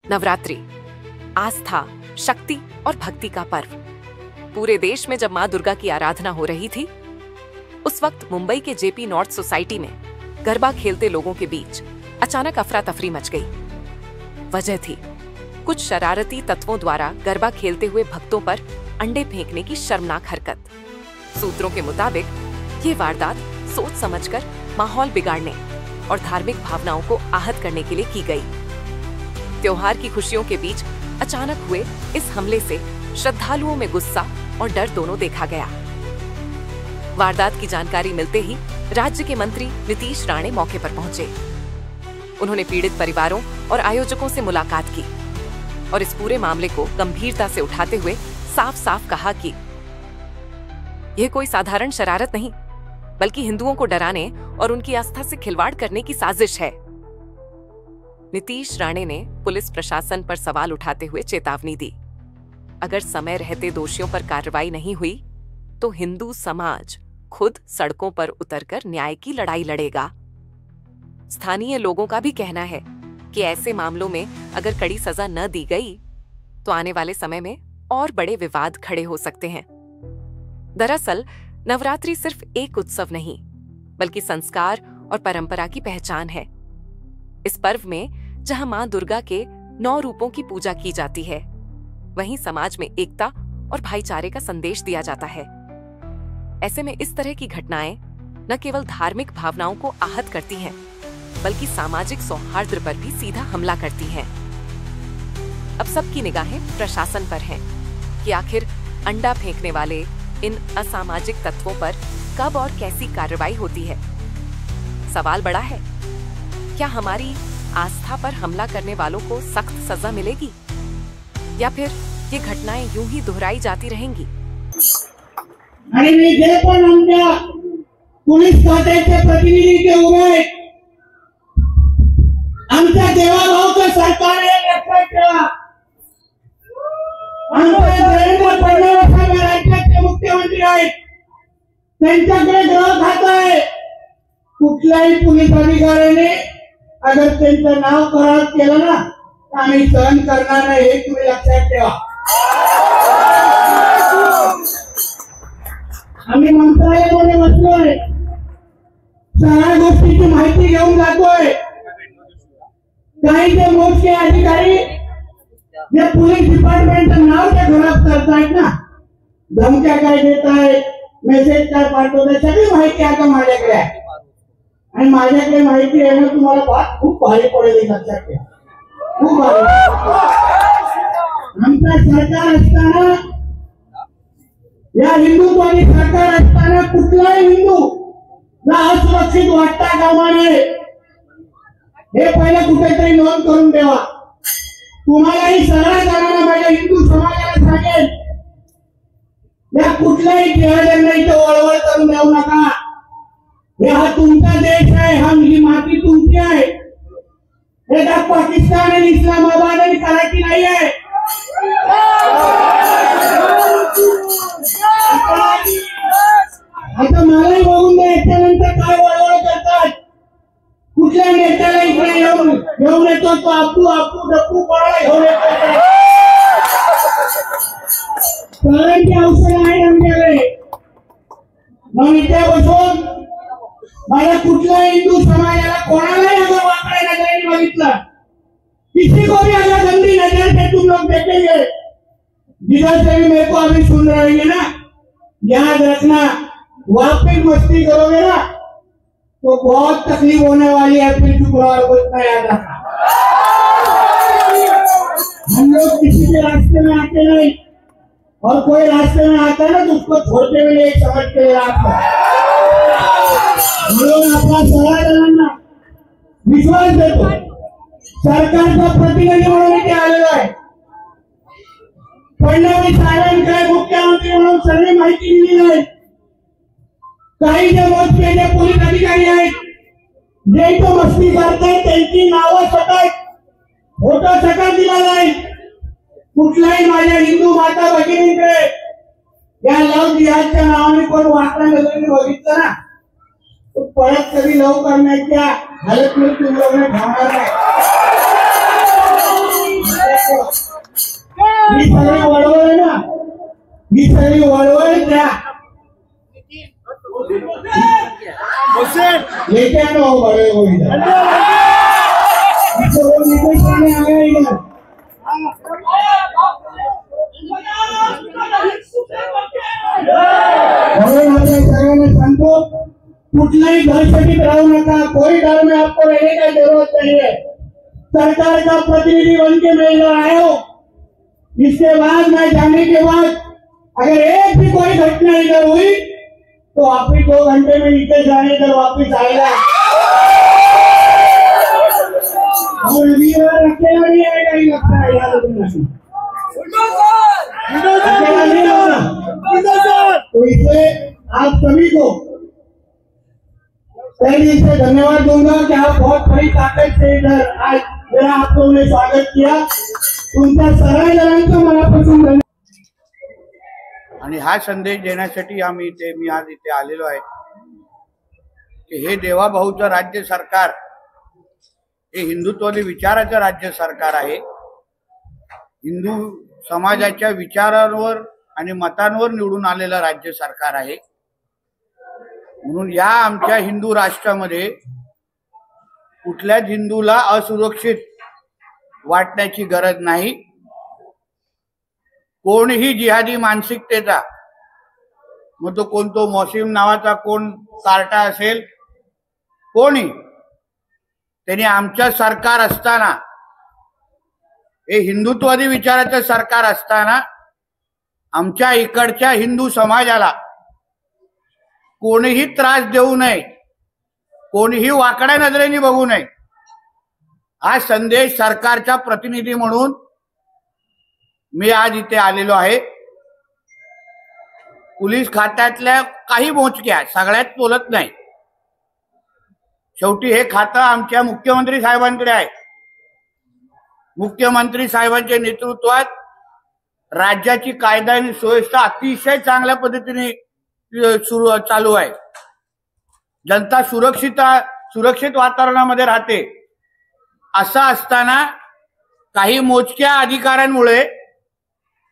नवरात्रि आस्था, शक्ति और भक्ति का पर्व। पूरे देश में जब मां दुर्गा की आराधना हो रही थी, उस वक्त मुंबई के जेपी नॉर्थ सोसाइटी में गरबा खेलते लोगों के बीच अचानक अफरा तफरी मच गई। वजह थी कुछ शरारती तत्वों द्वारा गरबा खेलते हुए भक्तों पर अंडे फेंकने की शर्मनाक हरकत। सूत्रों के मुताबिक ये वारदात सोच समझकर माहौल बिगाड़ने और धार्मिक भावनाओं को आहत करने के लिए की गई। त्योहार की खुशियों के बीच अचानक हुए इस हमले से श्रद्धालुओं में गुस्सा और डर दोनों देखा गया। वारदात की जानकारी मिलते ही राज्य के मंत्री नीतीश राणे मौके पर पहुंचे। उन्होंने पीड़ित परिवारों और आयोजकों से मुलाकात की और इस पूरे मामले को गंभीरता से उठाते हुए साफ साफ कहा कि यह कोई साधारण शरारत नहीं, बल्कि हिंदुओं को डराने और उनकी आस्था से खिलवाड़ करने की साजिश है। नीतीश राणे ने पुलिस प्रशासन पर सवाल उठाते हुए चेतावनी दी, अगर समय रहते दोषियों पर कार्रवाई नहीं हुई तो हिंदू समाज खुद सड़कों पर उतरकर न्याय की लड़ाई लड़ेगा। स्थानीय लोगों का भी कहना है कि ऐसे मामलों में अगर कड़ी सजा न दी गई तो आने वाले समय में और बड़े विवाद खड़े हो सकते हैं। दरअसल नवरात्रि सिर्फ एक उत्सव नहीं, बल्कि संस्कार और परंपरा की पहचान है। इस पर्व में जहां मां दुर्गा के 9 रूपों की पूजा की जाती है, वहीं समाज में एकता और भाईचारे का संदेश दिया जाता है। ऐसे में इस तरह की घटनाएं न केवल धार्मिक भावनाओं को आहत करती हैं, बल्कि सामाजिक सौहार्द पर भी सीधा हमला करती हैं। अब सबकी निगाहें प्रशासन पर हैं कि आखिर अंडा फेंकने वाले इन असामाजिक तत्वों पर कब और कैसी कार्रवाई होती है। सवाल बड़ा है, क्या हमारी आस्था पर हमला करने वालों को सख्त सजा मिलेगी या फिर ये घटनाएं यूं ही दोहराई जाती रहेंगी? आणि मी जे पण आमच्या पोलीस खात्याचे प्रतिनिधी जे उभे आहेत, आमच्या देवाभाऊचं सरकार हे लक्षात ठेवा। आमच्या देवेंद्र फडणवीस हे राज्याचे मुख्यमंत्री आहेत, त्यांच्याकडे गृह खातं आहे। कुठल्याही पोलीस अधिकाऱ्याने अगर त्यांचं नाव खराब केलं ना तर आम्ही सहन करणार नाही, हे तुम्ही लक्षात ठेवा। आम्ही मंत्रालयामध्ये बसलोय, सगळ्या गोष्टीची माहिती घेऊन जातोय। काही जे मोजके अधिकारी जे पोलीस डिपार्टमेंटचं नाव ते खराब करतायत ना, धमक्या काय देतायत, मेसेज काय पाठवतायत, सगळी माहिती आता माझ्याकडे आहे आणि माझ्याकडे माहिती आहे ना, तुम्हाला बात खूप भारी पडेल, लक्षात ठेवा, खूप भारी। आमचं सरकार असताना, या हिंदुत्वादी सरकार असताना कुठलाही हिंदू असुरक्षित वाटता कामा नये, हे पहिलं कुठेतरी नोंद करून ठेवा। तुम्हालाही सगळ्या जणांना माझ्या हिंदू समाजाला सांगेल, या कुठल्याही जिहाद्यांना इथं वळवळ करून देऊ नका। हा तुमचा देश आहे, ही माती तुमची आहे, हे का पाकिस्तान आणि इस्लामाबाद आणि कराची नाही आहे। आता मलाही बघून द्या, याच्यानंतर काय वळवळ करतात। कुठल्या नेत्याला इकडे घेऊन येतो तो आपू आपू डप्पू पळा घेऊन येतो, सगळ्यांची औषधं आहे आमच्याकडे। मग इथे बसून माझ्या कुठल्या हिंदू समाजाला कोणालाही अगर वाकड्या नजरेने बघितलं, किसी को भी अगर गंदी नजर से तुम लोग देखेंगे, जिधर से भी मेरे को अभी सुन रहेंगे ना, याद रखना, वापिस मस्ती करोगे ना तो बहुत तकलीफ होने वाली है। फिर शुक्रवार को इतना याद रखना, हम लोग किसी के रास्ते में आते नहीं, और कोई रास्ते में आता है ना तो उसको छोड़ते हुए नहीं, समझ के रास्ता हम लोग अपना सगळ्या जणांना विश्वास देतो। सरकारचा प्रतिनिधी म्हणून इथे आलेला आहे, फडणवीस साहेबांकडे मुख्यमंत्री म्हणून सगळी माहिती दिली आहे। काही जे मोजके जे पोलीस अधिकारी आहेत, जे इथं मस्ती करतायत, त्यांची नावं सकट, फोटो सकट दिला जाईल। कुठल्याही माझ्या हिंदू माता भगिनींकडे या लव जिहादच्या नावाने कोण वाकड्या नजरेने बघितलं ना, तो परत कधी लव करण्याच्या हालत में तुम लोग ने ठेवणार नाही। ही सगळी वळवळ आहे ना, ही सगळी वळवळ द्या लेके आना हो बड़े हो इधर नितेश राणे आ गए इधर म्हणून आपण सगळ्यांना सांगतो कुठलाही दहशतीत राहू नका, कोई डर में आपको रहने का जरूरत नहीं है। सरकार का प्रतिनिधि बन के मैं इधर आया हूं, इसके बाद मैं जाने के बाद अगर एक भी कोई घटना इधर हुई तो आप ही 2 घंटे में नीचे जाने कर वापिस आएगा और अकेला नहीं आएगा, ही लगता है याद रखना, अकेला नहीं आएगा। तो इसलिए आप सभी को पहले से धन्यवाद दूंगा कि आप बहुत बड़ी ताकत से इधर आज मेरा आप लोगों ने स्वागत किया, तुमचा सगळ्या मनापासून धन्यवाद। आणि हा संदेश देण्यासाठी मी आज इथे आलेलो आहे की हे देवाभाऊचं राज्य सरकार हे हिंदुत्वादी विचाराचं राज्य सरकार आहे। हिंदू समाजाच्या विचारांवर आणि मतांवर निवडून आलेलं राज्य सरकार आहे। म्हणून या आमच्या हिंदू राष्ट्रामध्ये कुठल्याच हिंदूला असुरक्षित वाटण्याची गरज नाही। कोणीही जिहादी मानसिकतेचा, मग तो कोणतो मोसिम नावाचा कोण कार्टा असेल, कोणी त्यांनी आमचं सरकार असताना, हे हिंदुत्ववादी विचाराचं सरकार असताना आमच्या इकडच्या हिंदू समाजाला कोणीही त्रास देऊ नये, कोणीही वाकड्या नजरेने बघू नये, हा संदेश सरकारचा प्रतिनिधी म्हणून मी आज इथे आलेलो आहे। पोलीस खात्यातल्या काही मोजक्या, सगळ्यात बोलत नाही, शेवटी हे खातं आमच्या मुख्यमंत्री साहेबांकडे आहे। मुख्यमंत्री साहेबांच्या नेतृत्वात राज्याची कायदा आणि सुव्यवस्था अतिशय चांगल्या पद्धतीने चालू आहे। जनता सुरक्षित वातावरणामध्ये राहते। असं असताना काही मोजक्या अधिकाऱ्यांमुळे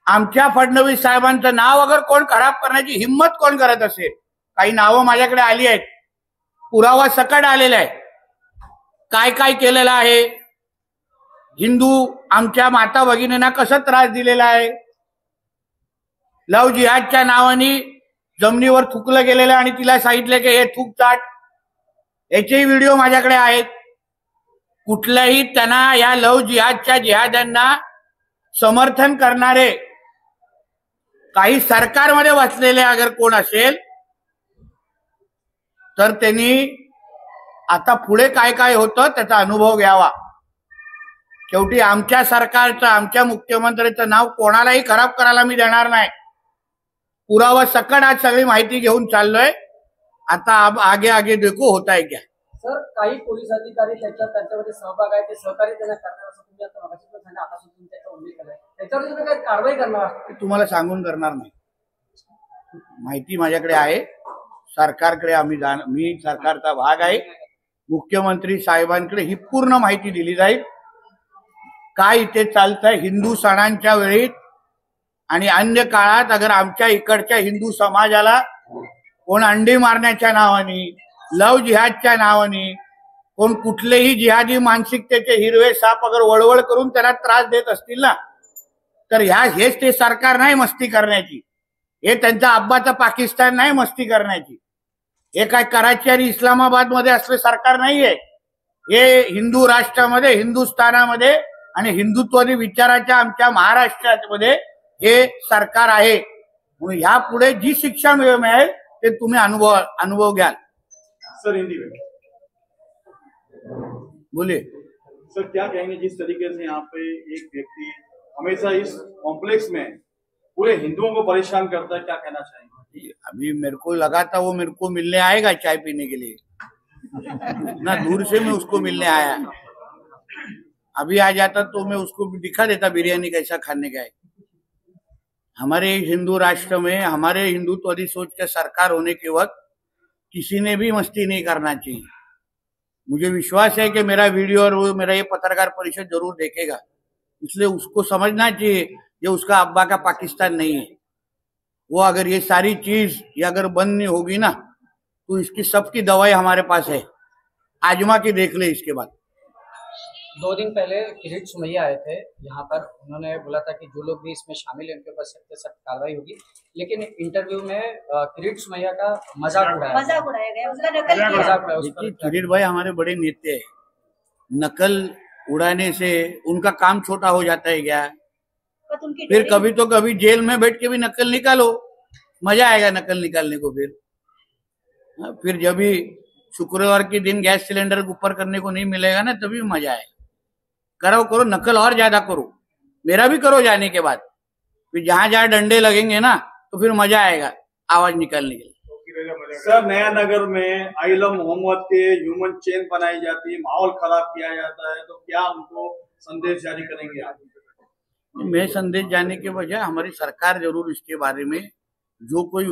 आमच्या फडणवीस साहेबांचं नाव अगर कोण खराब करण्याची हिम्मत कोण करत असेल, काही नावं माझ्याकडे आली आहेत, पुरावा सकट आलेला आहे, काय काय केलेलं आहे, हिंदू आमच्या माता भगिनींना कसं त्रास दिलेला आहे, लव जिहादच्या नावाने जमिनीवर थुकलं गेलेलं आणि तिला सांगितलं की हे थूक चाट, याचेही व्हिडिओ माझ्याकडे आहेत। कुठल्याही त्यांना या लव जिहादच्या जिहाद्यांना समर्थन करणारे काही सरकारमध्ये बसलेले अगर कोण असेल तर त्यांनी आता पुढे काय काय होतं त्याचा अनुभव घ्यावा। शेवटी आमच्या सरकारचं, आमच्या मुख्यमंत्र्यांचं नाव कोणालाही खराब करायला मी देणार नाही। पुरावा सकट आज सगळी माहिती घेऊन चाललोय। आता आगे आगे देखो होता है क्या। सर, काही पोलीस अधिकारी त्यांच्यामध्ये सहभाग आहे, ते सहकार्य त्यांना करणार असं तुम्ही आता मगाशी पण सांगितलं, आता तुम्ही त्याचा उल्लेख केलाय, त्याच्यावर तुम्ही काही कारवाई करणार? तुम्हाला सांगून करणार नाही, माहिती माझ्याकडे आहे, सरकारकडे मी सरकारचा भाग आहे। मुख्यमंत्री साहेबांकडे ही पूर्ण माहिती दिली जाईल, काय इथे चालतंय। हिंदू सणांच्या वेळी आणि अन्य काळात अगर आमच्या इकडच्या हिंदू समाजाला कोण अंडी मारण्याच्या नावाने, लव जिहादच्या नावाने, कोण कुठलेही जिहादी मानसिकतेचे हिरवे साप अगर वळवळ करून त्यांना त्रास देत असतील ना, तर हेच ते सरकार नाही मस्ती करण्याची, हे त्यांचा अब्बाचा पाकिस्तान नाही मस्ती करण्याची, हे काय कराची आणि इस्लामाबाद मध्ये असले सरकार नाहीये। हे हिंदू राष्ट्रामध्ये, हिंदुस्थानामध्ये आणि हिंदुत्वादी विचाराच्या आमच्या महाराष्ट्रामध्ये हे सरकार आहे। म्हणून ह्या पुढे जी शिक्षा मिळेल ते तुम्ही अनुभव घ्याल। सर, हिंदी में बोलिए। सर, क्या कहेंगे जिस तरीके से यहाँ पे एक व्यक्ति हमेशा इस कॉम्प्लेक्स में पूरे हिंदुओं को परेशान करता है, क्या कहना चाहेंगे? अभी मेरे को लगा था वो मेरे को मिलने आएगा चाय पीने के लिए, ना दूर से मैं उसको मिलने आया, अभी आ जाता तो मैं उसको भी दिखा देता बिरयानी कैसा खाने का है। हमारे हिंदू राष्ट्र में, हमारे हिंदुत्वादी सोच के सरकार होने के वक्त किसी ने भी मस्ती नहीं करना चाहिए। मुझे विश्वास है कि मेरा वीडियो और वो मेरा ये पत्रकार परिषद जरूर देखेगा, इसलिए उसको समझना चाहिए ये उसका अब्बा का पाकिस्तान नहीं है। वो अगर ये सारी चीज ये अगर बंद नहीं होगी ना तो इसकी सबकी दवाई हमारे पास है, आजमा के देख ले। इसके बाद 2 दिन पहले किरीट सुमैया आए थे यहाँ पर, उन्होंने बोला था कि जो लोग भी इसमें शामिल हैं उनके ऊपर सख्त से सख्त कार्रवाई होगी, लेकिन इंटरव्यू में किरीट सुमैया का मजाक उड़ाया गया, उसका नकल किया। देखिए किरीट भाई हमारे बड़े नेता है, नकल उड़ाने से उनका काम छोटा हो जाता है क्या? फिर कभी तो कभी जेल में बैठ के भी नकल निकालो, मजा आएगा नकल निकालने को। फिर जब भी शुक्रवार के दिन गैस सिलेंडर ऊपर करने को नहीं मिलेगा ना तभी मजा आएगा। करो नकल और ज्यादा करो, मेरा भी करो जाने के बाद, फिर जहां जहां डंडे लगेंगे ना तो फिर मजा आएगा आवाज निकालने के लिए। सर नया नगर में आइलम मोहम्मद के ह्यूमन चेन बनाई जाती है, माहौल खराब किया जाता है, तो क्या उनको संदेश जारी करेंगे आप? मैं संदेश जाने के बजाय हमारी सरकार जरूर इसके बारे में जो कोई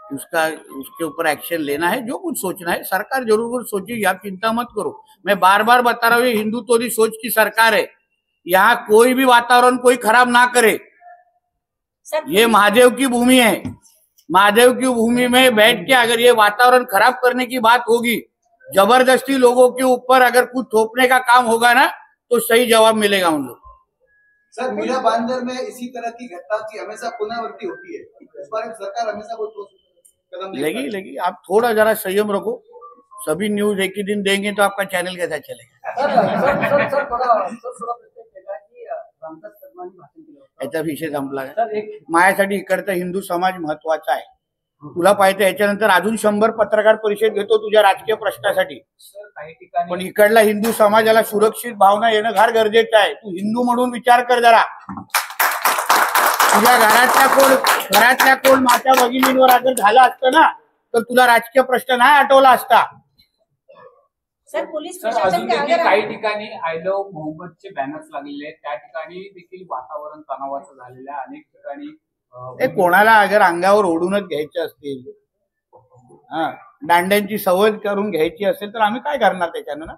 उसके ऊपर एक्शन लेना है, जो कुछ सोचना है सरकार जरूर सोचेगी, आप चिंता मत करो। मैं बार बार बता रहा हूँ ये हिंदुत्ववादी सोच की सरकार है, यहाँ कोई भी वातावरण कोई खराब ना करे। ये महादेव की भूमि है, महादेव की भूमि में बैठ के अगर ये वातावरण खराब करने की बात होगी, जबरदस्ती लोगों के ऊपर अगर कुछ थोपने का काम होगा ना तो सही जवाब मिलेगा उन लोग। सर मीरा बांदर में इसी तरह की घटना की हमेशा पुनरावृत्ति होती है, इस बारे में सरकार हमेशा कोई ठोस कदम लगी आप थोड़ा जरा संयम रखो, सभी न्यूज एक ही दिन देंगे तो आपका चॅनल कैसा चलेगा? याचा विषय संपला का? माझ्यासाठी इकडचा हिंदू समाज महत्वाचा आहे, तुला पाहिजे याच्यानंतर अजून 100 पत्रकार परिषद घेतो तुझ्या राजकीय प्रश्नासाठी, पण इकडला हिंदू समाजाला सुरक्षित भावना येणं फार गरजेचं आहे। तू हिंदू म्हणून विचार कर जरा, तुझ्या घरातल्या कोण माता भगिनींवर अगर झालं असतं ना तर तुला राजकीय प्रश्न नाही आठवला असता। सर पोलीस अजून देखील काही ठिकाणी आय लव्ह मोहम्मदचे बॅनर्स लागलेले आहेत, त्या ठिकाणी देखील वातावरण तणावाचं झालेलं आहे, अनेक ठिकाणी कोणाला अगर अंगावर ओढूनच घ्यायचे असतील, दांड्यांची सवय करून घ्यायची असेल तर आम्ही काय करणार त्याच्यानं ना?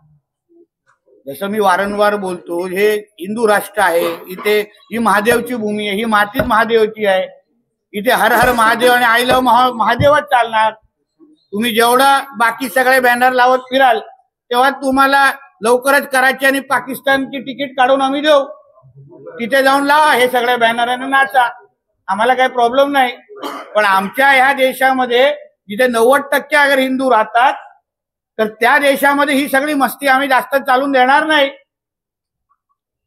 जसं मी वारंवार बोलतो हे हिंदू राष्ट्र आहे, इथे ही महादेवची भूमी आहे, ही मातीच महादेवची आहे, इथे हर हर महादेव आणि आय लव्ह महादेवच चालणार। तुम्ही जेवढा बाकी सगळे बॅनर लावत फिराल तेव्हा तुम्हाला लवकरच कराची आणि पाकिस्तानची तिकीट काढून आम्ही देऊ, तिथे जाऊन लावा हे सगळे बॅनर आणि नाचा, आम्हाला काही प्रॉब्लेम नाही। पण आमच्या ह्या देशामध्ये जिथे 90% अगर हिंदू राहतात तर त्या देशामध्ये ही सगळी मस्ती आम्ही जास्त चालून देणार नाही।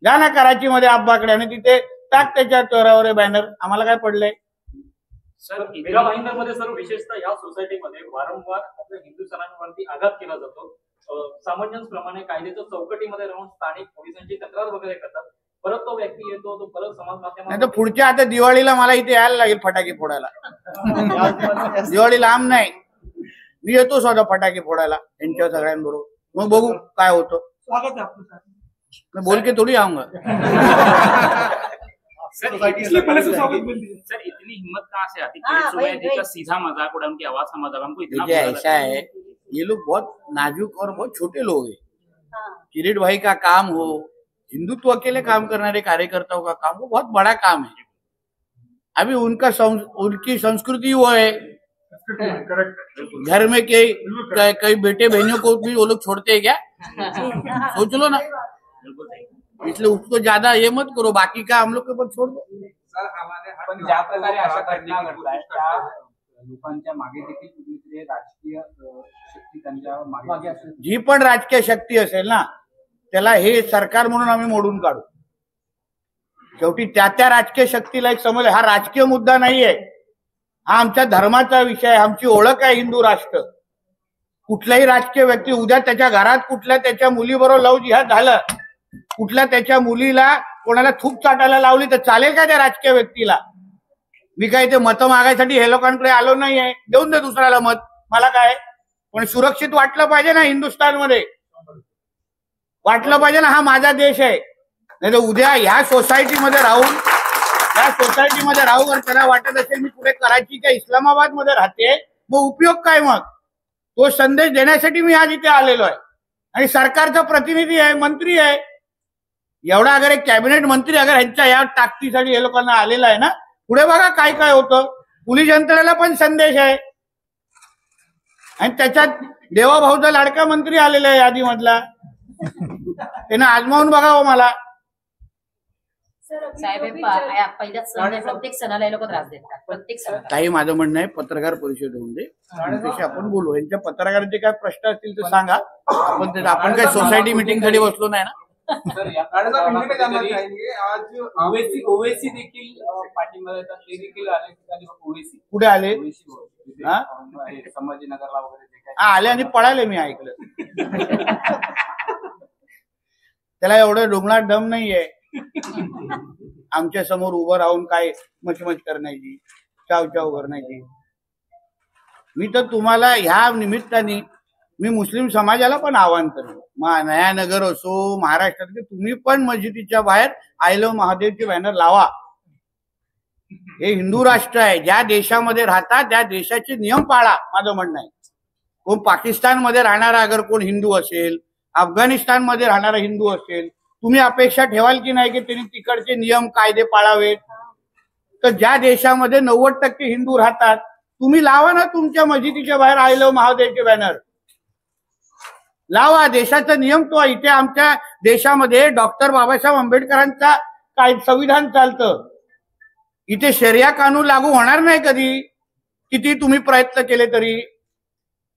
जा ना कराचीमध्ये अब्बाकडे आणि तिथे टाक त्याच्या चोरावर बॅनर, आम्हाला काय पडलंय? सर मीरा भाईंदर मध्ये सर विशेषतः या सोसायटीमध्ये वारंवार आपल्या हिंदू सणांवरती आघात केला जातो, सामंजस्यप्रमाणे कायद्याच्या चौकटीमध्ये राहून स्थानिक पोलिसांची तक्रार वगैरे करतात, परत तो व्यक्ती येतो तो परत समाज माध्यमात पुढच्या आता दिवाळीला मला इथे यायला लागेल फटाके फोडायला। दिवाळी लांब नाही, मी येतो स्वतः फटाके फोडायला यांच्या सगळ्यांबरोबर, मग बघू काय होतं। स्वागत है आपका सर, मैं बोल के थोड़ी आऊंगा। इसलिए पहले से स्वागत मिल रही है। सर इतनी हिम्मत कहाँ से आती है जी का सीधा मजाक उड़ा, उनकी आवाज का मजाक हमको इतना देखिए ऐसा है, ये लोग बहुत नाजुक और बहुत छोटे लोग हैं। किरीट भाई का काम हो, हिंदुत्व के लिए काम करने कार्यकर्ताओं का काम, वो बहुत बड़ा काम है। अभी उनकी संस्कृति वो है, घर में कई बेटे बहनों को भी वो लोग छोड़ते हैं क्या? सोच लो ना, इसलिए उसको ज्यादा ये मत करो, बाकी का हम लोग के ऊपर छोड़ दो। पण ज्या प्रकारे अशा घटना घडतायत त्या लोकांच्या मागे देखील कुठलीतरी राजकीय शक्ती त्यांच्या मागे असेल, जी पण राजकीय शक्ती असेल ना त्याला हे सरकार म्हणून आम्ही मोडून काढू। शेवटी त्या राजकीय शक्तीला एक समज, हा राजकीय मुद्दा नाहीये, हा आमच्या धर्माचा विषय आहे, आमची ओळख आहे हिंदू राष्ट्र। कुठलाही राजकीय व्यक्ती उद्या त्याच्या घरात कुठल्या त्याच्या मुलीबरोबर लव जिहाद झालं, कुठल्या त्याच्या मुलीला कोणाला थूक चाटायला लावली तर चालेल का त्या राजकीय व्यक्तीला? मी काय ते मतं मागायसाठी हे लोकांकडे आलो नाहीये, देऊन दे दुसऱ्याला मत, मला काय, पण सुरक्षित वाटलं पाहिजे ना हिंदुस्थानमध्ये, वाटलं पाहिजे ना हा माझा देश आहे। नाही तर उद्या ह्या सोसायटीमध्ये राहून जर त्याला वाटत असेल मी पुढे कराचीच्या इस्लामाबाद मध्ये राहते, मग उपयोग काय? मग तो संदेश देण्यासाठी मी आज इथे आलेलो आहे आणि सरकारचा प्रतिनिधी आहे, मंत्री आहे, एवढा अगर एक कॅबिनेट मंत्री अगर ह्यांच्या या ताकदीसाठी हे लोकांना आलेला आहे ना, पुढे बघा काय काय होतं. पोलीस यंत्रणेला पण संदेश आहे. आणि त्याच्यात देवाभाऊचा लाडका मंत्री आलेला आहे यादीमधला, त्यानं आजमावून बघावं मला. प्रत्येक सणाला लोक त्रास देतात, प्रत्येक सणाला. काही माझं म्हणणं आहे, पत्रकार परिषद होऊन दे, त्याच्याशी आपण बोलू. यांच्या पत्रकारांचे काय प्रश्न असतील तर सांगा. आपण काही सोसायटी मिटिंग साठी बसलो नाही ना. ओवेसी देखील पाठिंबा देतात, ते देखील अनेक ठिकाणी ओवेसी कुठे आले, संभाजीनगरला वगैरे आले आणि पळाले, मी ऐकलं. त्याला एवढं डोंगरात दम नाहीये आमच्या समोर उभं राहून काय मचमच करण्याची, चाव करण्याची. मी तर तुम्हाला ह्या निमित्ताने मी मुस्लिम समाजाला पण आवाहन करेन, नयानगर असो, महाराष्ट्रातले, तुम्ही पण मस्जिदीच्या बाहेर आय लव्ह महादेवचे बॅनर लावा. हे हिंदू राष्ट्र आहे. ज्या देशामध्ये राहता त्या देशाचे नियम पाळा, माझं म्हणणं आहे. कोण पाकिस्तानमध्ये राहणारा अगर कोण हिंदू असेल, अफगाणिस्तानमध्ये राहणारा हिंदू असेल, तुम्ही अपेक्षा ठेवाल की नाही की त्यांनी तिकडचे नियम कायदे पाळावेत? तर ज्या देशामध्ये 90% हिंदू राहतात, तुम्ही लावा ना तुमच्या मस्जिदीच्या बाहेर आय लव्ह महादेवचे बॅनर लावा. देशाचा नियम तो. इथे आमच्या देशामध्ये डॉक्टर बाबासाहेब आंबेडकरांचा काय संविधान चालतं. इथे शरिया कानून लागू होणार नाही कधी, किती तुम्ही प्रयत्न केले तरी.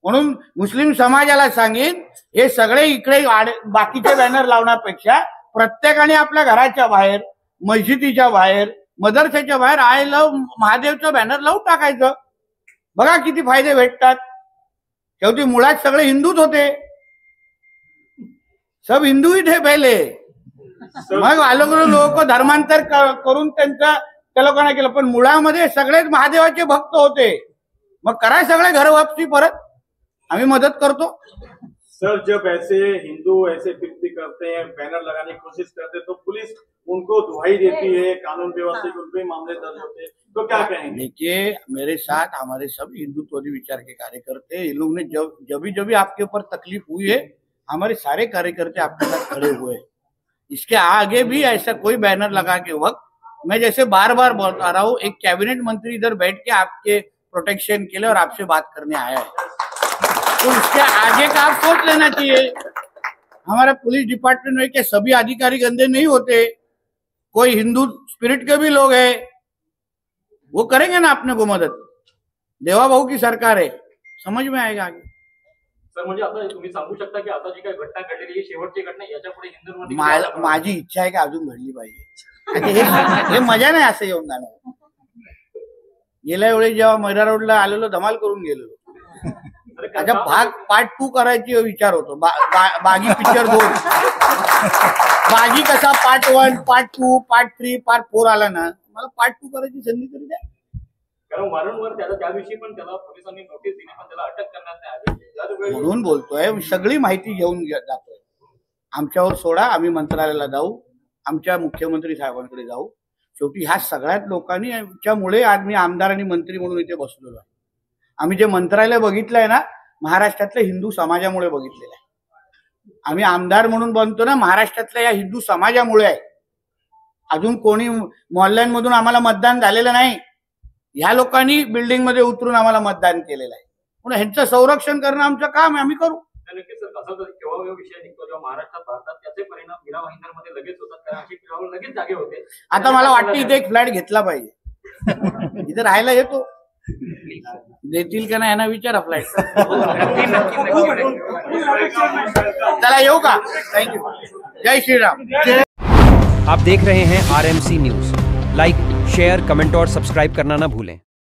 म्हणून मुस्लिम समाजाला सांगेन, हे सगळे इकडे बाकीचे बॅनर लावण्यापेक्षा प्रत्येकाने आपल्या घराच्या बाहेर, मस्जिदीच्या बाहेर, मदरसेच्या बाहेर आय लव्ह महादेवचं बॅनर लावून टाकायचं. बघा किती फायदे भेटतात. शेवटी मुळात सगळे हिंदूच होते, सब हिंदू ही थे पहिले. मग अलग लोक धर्मांतर करून त्या लोकांना केलं, पण मुळामध्ये सगळेच महादेवाचे भक्त होते. मग करा सगळे घर वापसी परत, आम्ही मदत करतो. सर, जब ऐसे हिंदू ऐसे कृत्य करते हैं, बैनर लगाने की कोशिश करते हैं, तो पुलिस उनको दुहाई देती है, कानून व्यवस्था के उन पे मामले दर्ज होते हैं, तो क्या कहेंगे? देखिए, मेरे साथ हमारे सब हिंदुत्ववादी विचार के कार्यकर्ते, इन लोगों ने जब भी आपके ऊपर तकलीफ हुई है, हमारे सारे कार्यकर्ते आपके साथ खड़े हुए. इसके आगे भी ऐसा कोई बैनर लगा के वक्त, मैं जैसे बार बार बोलता रहा हूँ, एक कैबिनेट मंत्री इधर बैठ के आपके प्रोटेक्शन के लिए और आपसे बात करने आया है, तो इसके आगे का आप सोच लेना चाहिए. हमारा पुलिस डिपार्टमेंट में के सभी अधिकारी गंदे नहीं होते, कोई हिंदू स्पिरिट के भी लोग हैं, वो करेंगे ना अपने को मदद. देवा भाऊ की सरकार है, समझ में आएगा आगे. सर, म्हणजे आता तुम्ही सांगू शकता की आता जी काही घटना घडलेली आहे, शेवटची घटना, याच्या पुढे हिंदूंमध्ये माझी इच्छा आहे की अजून घडली पाहिजे. हे मजा नाही असं येऊन जाणार. गेल्या वेळी जेव्हा मैरा रोडला आलेलो, धमाल करून गेलेलो. आता भाग पार्ट 2 करायची विचार होतो. बागी पिक्चर 2, बागी कसा पार्ट 1, पार्ट 2, पार्ट 3, पार्ट 4 आला ना, मला पार्ट 2 करायची संधी तरी द्या. कारण वारंवार त्याविषयी पण त्याला पोलिसांनी नोटीस दिली, पण त्याला अटक करण्यात नाही आली. म्हणून बोलतोय, सगळी माहिती घेऊन जातोय. आमच्यावर सोडा, आम्ही मंत्रालयाला जाऊ, आमच्या मुख्यमंत्री साहेबांकडे जाऊ. शेवटी ह्या सगळ्याच लोकांनी आज मी आमदार आणि मंत्री म्हणून इथे बसलेलो आहे. आम्ही जे मंत्रालय बघितलंय ना, महाराष्ट्रातल्या हिंदू समाजामुळे बघितलेलं आहे. आम्ही आमदार म्हणून बनतो ना, महाराष्ट्रातल्या या हिंदू समाजामुळे आहे. अजून कोणी मोहल्ल्यांमधून आम्हाला मतदान झालेलं नाही. ह्या लोकांनी बिल्डिंग मध्ये उतरून आम्हाला मतदान केलेलं आहे. म्हणून ह्यांचं संरक्षण करणं आमचं काम आहे, आम्ही करू. नक्कीच सर, असा केव्हा विषय निघतो जेव्हा महाराष्ट्रात भारतात, त्याचे परिणाम मीरा भाईंदरमध्ये लगेच होतात, कारण अशी पिलावळ लगेच जागे होते. आता मला वाटतं इथे एक फ्लॅट घेतला पाहिजे, इथे राहायला येतो. देतील का नाही यांना विचारा फ्लॅट. चला येऊ का? थँक्यू. जय श्रीराम. आप देख रहे हैं RMC news. Like, share, comment और सब्सक्राइब करना ना भूलें.